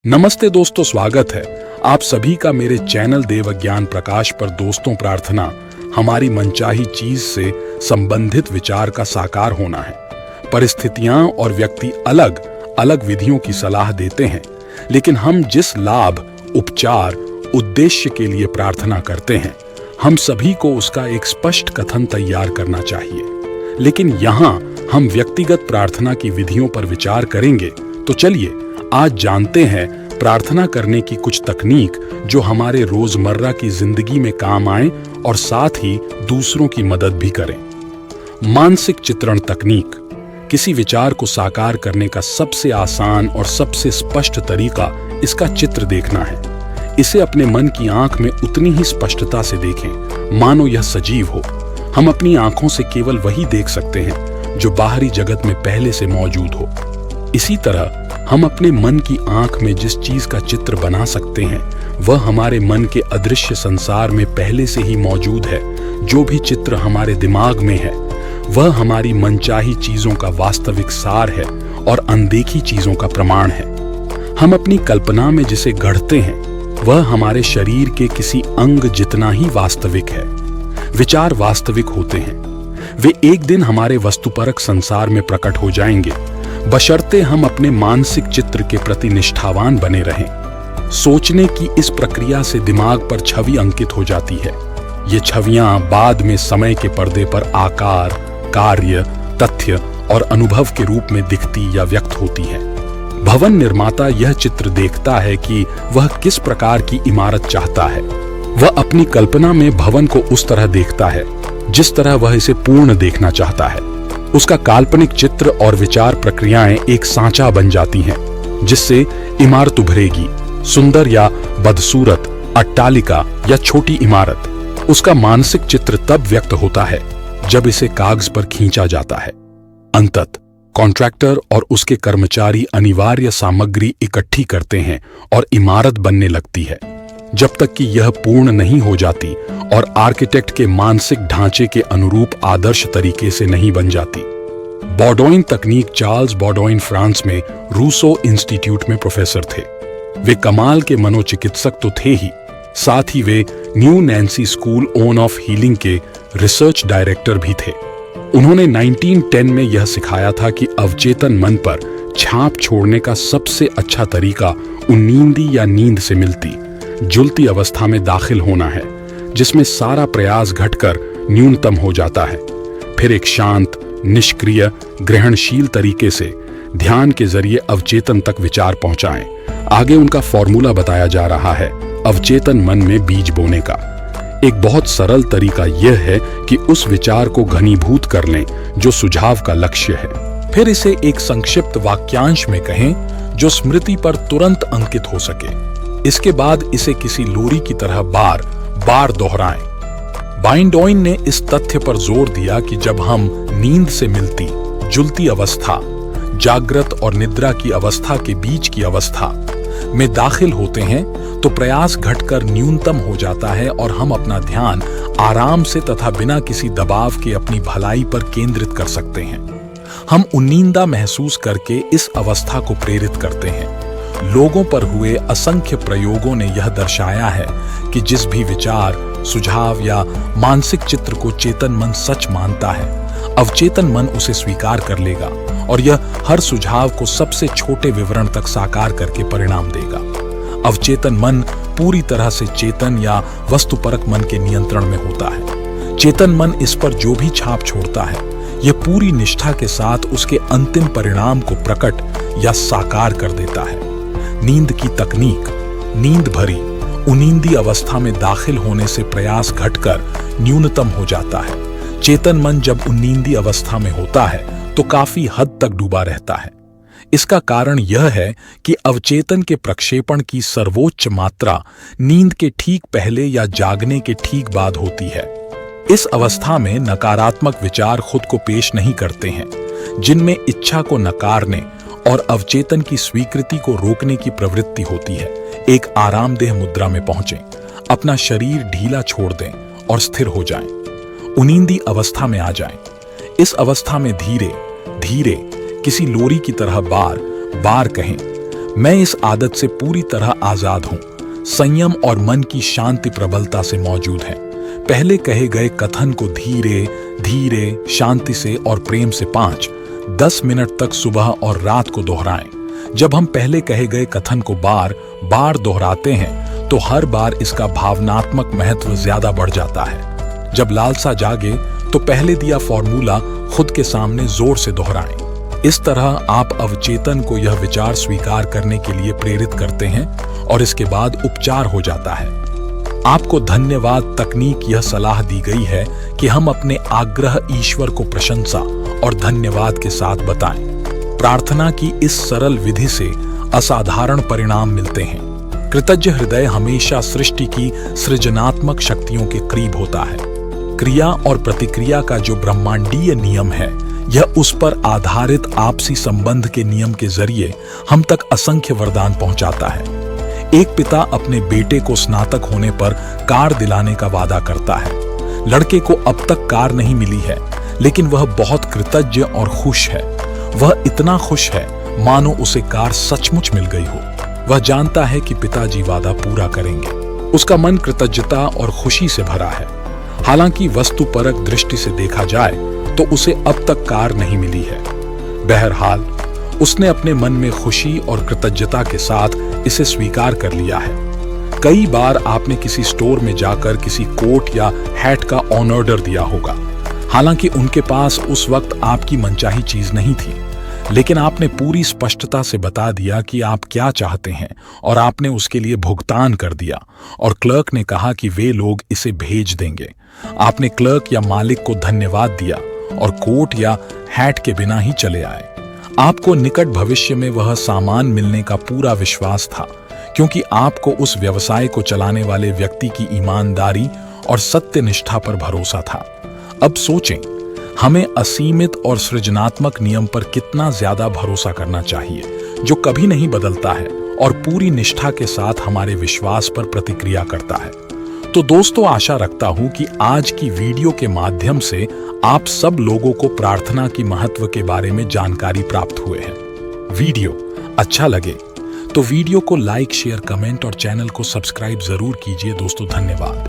नमस्ते दोस्तों, स्वागत है आप सभी का मेरे चैनल देवज्ञान प्रकाश पर। दोस्तों, प्रार्थना हमारी मनचाही चीज से संबंधित विचार का साकार होना है। परिस्थितियां और व्यक्ति अलग अलग विधियों की सलाह देते हैं, लेकिन हम जिस लाभ, उपचार, उद्देश्य के लिए प्रार्थना करते हैं, हम सभी को उसका एक स्पष्ट कथन तैयार करना चाहिए। लेकिन यहाँ हम व्यक्तिगत प्रार्थना की विधियों पर विचार करेंगे। तो चलिए आज जानते हैं प्रार्थना करने की कुछ तकनीक जो हमारे रोजमर्रा की जिंदगी में काम आए और साथ ही दूसरों की मदद भी करें। मानसिक चित्रण तकनीक किसी विचार को साकार करने का सबसे आसान और सबसे स्पष्ट तरीका इसका चित्र देखना है। इसे अपने मन की आंख में उतनी ही स्पष्टता से देखें मानो यह सजीव हो। हम अपनी आंखों से केवल वही देख सकते हैं जो बाहरी जगत में पहले से मौजूद हो। इसी तरह हम अपने मन की आंख में जिस चीज का चित्र बना सकते हैं वह हमारे मन के अदृश्य संसार में पहले से ही मौजूद है। जो भी चित्र हमारे दिमाग में है वह हमारी मनचाही चीजों का वास्तविक सार है और अनदेखी चीजों का प्रमाण है। हम अपनी कल्पना में जिसे गढ़ते हैं वह हमारे शरीर के किसी अंग जितना ही वास्तविक है। विचार वास्तविक होते हैं, वे एक दिन हमारे वस्तुपरक संसार में प्रकट हो जाएंगे, बशर्ते हम अपने मानसिक चित्र के प्रति निष्ठावान बने रहें। सोचने की इस प्रक्रिया से दिमाग पर छवि अंकित हो जाती है। ये छवियां बाद में समय के पर्दे पर आकार, कार्य, तथ्य और अनुभव के रूप में दिखती या व्यक्त होती हैं। भवन निर्माता यह चित्र देखता है कि वह किस प्रकार की इमारत चाहता है। वह अपनी कल्पना में भवन को उस तरह देखता है जिस तरह वह इसे पूर्ण देखना चाहता है। उसका काल्पनिक चित्र और विचार प्रक्रियाएं एक सांचा बन जाती हैं, जिससे इमारत उभरेगी। सुंदर या बदसूरत, अट्टालिका या छोटी इमारत। उसका मानसिक चित्र तब व्यक्त होता है जब इसे कागज पर खींचा जाता है। अंततः कॉन्ट्रैक्टर और उसके कर्मचारी अनिवार्य सामग्री इकट्ठी करते हैं और इमारत बनने लगती है, जब तक कि यह पूर्ण नहीं हो जाती और आर्किटेक्ट के मानसिक ढांचे के अनुरूप आदर्श तरीके से नहीं बन जाती। बॉडोइन तकनीक चार्ल्स बॉडोइन फ्रांस में रूसो इंस्टीट्यूट में प्रोफेसर थे। वे कमाल के मनोचिकित्सक तो थे ही, साथ ही वे न्यू नैन्सी स्कूल ओन ऑफ हीलिंग के रिसर्च डायरेक्टर भी थे। उन्होंने 1910 में यह सिखाया था कि अवचेतन मन पर छाप छोड़ने का सबसे अच्छा तरीका उन्नींदी या नींद से मिलती जुलती अवस्था में दाखिल होना है, जिसमें सारा प्रयास घटकर न्यूनतम हो जाता है। फिर एक शांत, निष्क्रिय, ग्रहणशील तरीके से ध्यान के जरिए अवचेतन तक विचार पहुंचाएं। आगे उनका फॉर्मूला बताया जा रहा है अवचेतन मन में बीज बोने का। एक बहुत सरल तरीका यह है कि उस विचार को घनीभूत कर लें जो सुझाव का लक्ष्य है। फिर इसे एक संक्षिप्त वाक्यांश में कहें जो स्मृति पर तुरंत अंकित हो सके। इसके बाद इसे किसी लोरी की तरह बार बार दोहराएं। बाइंडोइन ने इस तथ्य पर जोर दिया कि जब हम नींद से मिलती जुलती अवस्था, जागृत और निद्रा की अवस्था के बीच की अवस्था में दाखिल होते हैं तो प्रयास घटकर न्यूनतम हो जाता है और हम अपना ध्यान आराम से तथा बिना किसी दबाव के अपनी भलाई पर केंद्रित कर सकते हैं। हम उन्नींदा महसूस करके इस अवस्था को प्रेरित करते हैं। लोगों पर हुए असंख्य प्रयोगों ने यह दर्शाया है कि जिस भी विचार, सुझाव या मानसिक चित्र को चेतन मन सच मानता है, अवचेतन मन उसे स्वीकार कर लेगा और यह हर सुझाव को सबसे छोटे विवरण तक साकार करके परिणाम देगा। अवचेतन मन पूरी तरह से चेतन या वस्तुपरक मन के नियंत्रण में होता है। चेतन मन इस पर जो भी छाप छोड़ता है, यह पूरी निष्ठा के साथ उसके अंतिम परिणाम को प्रकट या साकार कर देता है। नींद की तकनीक नींद भरी उन्नींदी अवस्था में दाखिल होने से प्रयास घटकर न्यूनतम हो जाता है। चेतन मन जब उन्नींदी अवस्था में होता है तो काफी हद तक डूबा रहता है। इसका कारण यह है कि अवचेतन के प्रक्षेपण की सर्वोच्च मात्रा नींद के ठीक पहले या जागने के ठीक बाद होती है। इस अवस्था में नकारात्मक विचार खुद को पेश नहीं करते हैं, जिनमें इच्छा को नकारने और अवचेतन की स्वीकृति को रोकने की प्रवृत्ति होती है। एक आरामदेह मुद्रा में पहुंचें, अपना शरीर ढीला छोड़ दें और स्थिर हो जाएं। उन्नींदी अवस्था में आ जाएं। इस अवस्था में धीरे धीरे किसी लोरी की तरह बार बार कहें, मैं इस आदत से पूरी तरह आजाद हूं। संयम और मन की शांति प्रबलता से मौजूद है। पहले कहे गए कथन को धीरे धीरे, शांति से और प्रेम से 5-10 मिनट तक सुबह और रात को दोहराएं। जब हम पहले कहे गए कथन को बार बार दोहराते हैं तो हर बार इसका भावनात्मक महत्व ज्यादा बढ़ जाता है। जब लालसा जागे तो पहले दिया फॉर्मूला खुद के सामने जोर से दोहराएं। इस तरह आप अवचेतन को यह विचार स्वीकार करने के लिए प्रेरित करते हैं और इसके बाद उपचार हो जाता है। आपको धन्यवाद तकनीक यह सलाह दी गई है कि हम अपने आग्रह ईश्वर को प्रशंसा और धन्यवाद के साथ बताएं। प्रार्थना की इस सरल विधि से असाधारण परिणाम मिलते हैं। कृतज्ञ हृदय हमेशा सृष्टि की सृजनात्मक शक्तियों के करीब होता है। क्रिया और प्रतिक्रिया का जो ब्रह्मांडीय नियम है, यह उस पर आधारित आपसी संबंध के नियम के जरिए हम तक असंख्य वरदान पहुंचाता है। एक पिता अपने बेटे को स्नातक होने पर कार दिलाने का वादा करता है। लड़के को अब तक कार नहीं मिली है, लेकिन वह बहुत कृतज्ञ और खुश है। वह इतना खुश है मानो उसे कार सचमुच मिल गई हो। वह जानता है कि पिताजी वादा पूरा करेंगे। उसका मन कृतज्ञता और खुशी से भरा है। हालांकि वस्तुपरक दृष्टि से देखा जाए तो उसे अब तक कार नहीं मिली है। बहरहाल उसने अपने मन में खुशी और कृतज्ञता के साथ इसे स्वीकार कर लिया है। कई बार आपने किसी स्टोर में जाकर किसी कोट या हैट का ऑन ऑर्डर दिया होगा। हालांकि उनके पास उस वक्त आपकी मनचाही चीज नहीं थी, लेकिन आपने पूरी स्पष्टता से बता दिया कि आप क्या चाहते हैं और आपने उसके लिए भुगतान कर दिया और क्लर्क ने कहा कि वे लोग इसे भेज देंगे। आपने क्लर्क या मालिक को धन्यवाद दिया और कोट या हैट के बिना ही चले आए। आपको निकट भविष्य में वह सामान मिलने का पूरा विश्वास था, क्योंकि आपको उस व्यवसाय को चलाने वाले व्यक्ति की ईमानदारी और सत्यनिष्ठा पर भरोसा था। अब सोचें, हमें असीमित और सृजनात्मक नियम पर कितना ज्यादा भरोसा करना चाहिए, जो कभी नहीं बदलता है और पूरी निष्ठा के साथ हमारे विश्वास पर प्रतिक्रिया करता है। तो दोस्तों, आशा रखता हूं कि आज की वीडियो के माध्यम से आप सब लोगों को प्रार्थना की महत्व के बारे में जानकारी प्राप्त हुए हैं। वीडियो अच्छा लगे तो वीडियो को लाइक, शेयर, कमेंट और चैनल को सब्सक्राइब जरूर कीजिए। दोस्तों, धन्यवाद।